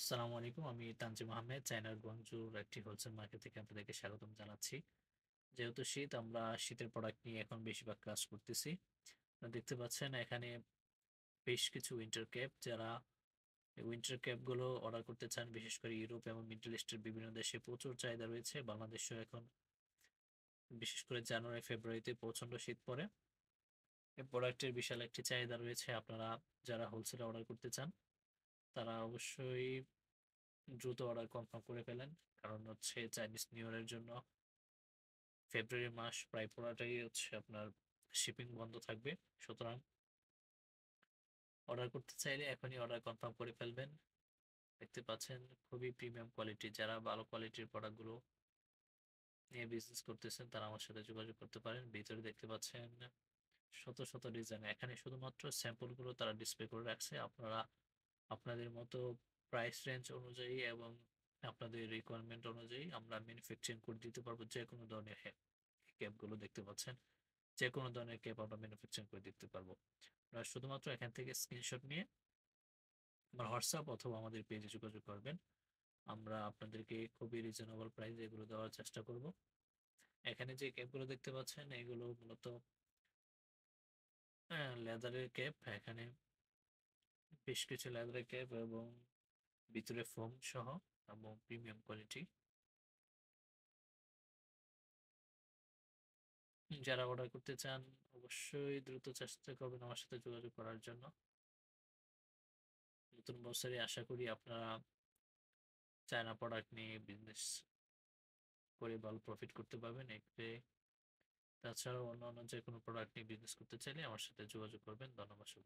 আসসালামু আলাইকুম। আমি তানজিম আহমেদ, চায়নার গুয়াংজুর একটি হোলসেল মার্কেট থেকে আপনাদেরকে স্বাগতম জানাচ্ছি। যেহেতু শীত, আমরা শীতের প্রোডাক্ট নিয়ে এখন বেশিরভাগ কাজ করতেছি। আপনারা দেখতে পাচ্ছেন এখানে বেশ কিছু উইন্টার ক্যাপ, যারা উইন্টার ক্যাপগুলো অর্ডার করতে চান, বিশেষ করে ইউরোপ এবং মিডল ইস্টের বিভিন্ন দেশে প্রচুর চাহিদা রয়েছে। বাংলাদেশেও এখন বিশেষ করে জানুয়ারি ফেব্রুয়ারিতে প্রচণ্ড শীত পড়ে। এই প্রোডাক্টের বিশাল একটি চাহিদা রয়েছে। আপনারা যারা হোলসেলে অর্ডার করতে চান তারা অবশ্যই দ্রুত অর্ডার কনফার্ম করে ফেলেন, কারণ হচ্ছে চাইনিজ নিউ ইয়ারের জন্য ফেব্রুয়ারি মাস প্রায় পুরোটাই হচ্ছে আপনার শিপিং বন্ধ থাকবে। সুতরাং অর্ডার করতে চাইলে এখনই অর্ডার কনফার্ম করে ফেলবেন। দেখতে পাচ্ছেন খুবই প্রিমিয়াম কোয়ালিটি, যারা ভালো কোয়ালিটির প্রোডাক্টগুলো নিয়ে বিজনেস করতেছেন তারা আমার সাথে যোগাযোগ করতে পারেন। ভিতরে দেখতে পাচ্ছেন শত শত ডিজাইন, এখানে শুধুমাত্র স্যাম্পলগুলো তারা ডিসপ্লে করে রাখছে। আপনারা আপনাদের মতো প্রাইস রেঞ্জ অনুযায়ী এবং আপনাদের রিকোয়ারমেন্ট অনুযায়ী আমরা ম্যানুফ্যাকচারিং করে দিতে পারবো। যে কোনো ধরনের ক্যাপগুলো দেখতে পাচ্ছেন, যে কোনো ধরনের ক্যাপ আমরা ম্যানুফ্যাকচারিং করে দিতে পারবো। আপনারা শুধুমাত্র এখান থেকে স্ক্রিনশট নিয়ে আমার হোয়াটসঅ্যাপ অথবা আমাদের পেজে যোগাযোগ করবেন। আমরা আপনাদেরকে খুবই রিজনেবল প্রাইসে এগুলো দেওয়ার চেষ্টা করব। এখানে যে ক্যাপগুলো দেখতে পাচ্ছেন এগুলো মূলত লেদারের ক্যাপ। এখানে বেশ কিছু লেদারের ক্যাপ এবং ভিতরে ফোম সহ এবং প্রিমিয়াম কোয়ালিটি। যারা অর্ডার করতে চান অবশ্যই দ্রুত চেষ্টা করবেন আমার সাথে যোগাযোগ করার জন্য। নতুন বছরে আশা করি আপনারা চায়না প্রোডাক্ট নিয়ে বিজনেস করে ভালো প্রফিট করতে পারবেন। এক্ষেত্রে তাছাড়াও অন্য অন্য যে কোনো প্রোডাক্ট নিয়ে বিজনেস করতে চাইলে আমার সাথে যোগাযোগ করবেন। ধন্যবাদ সবাইকে।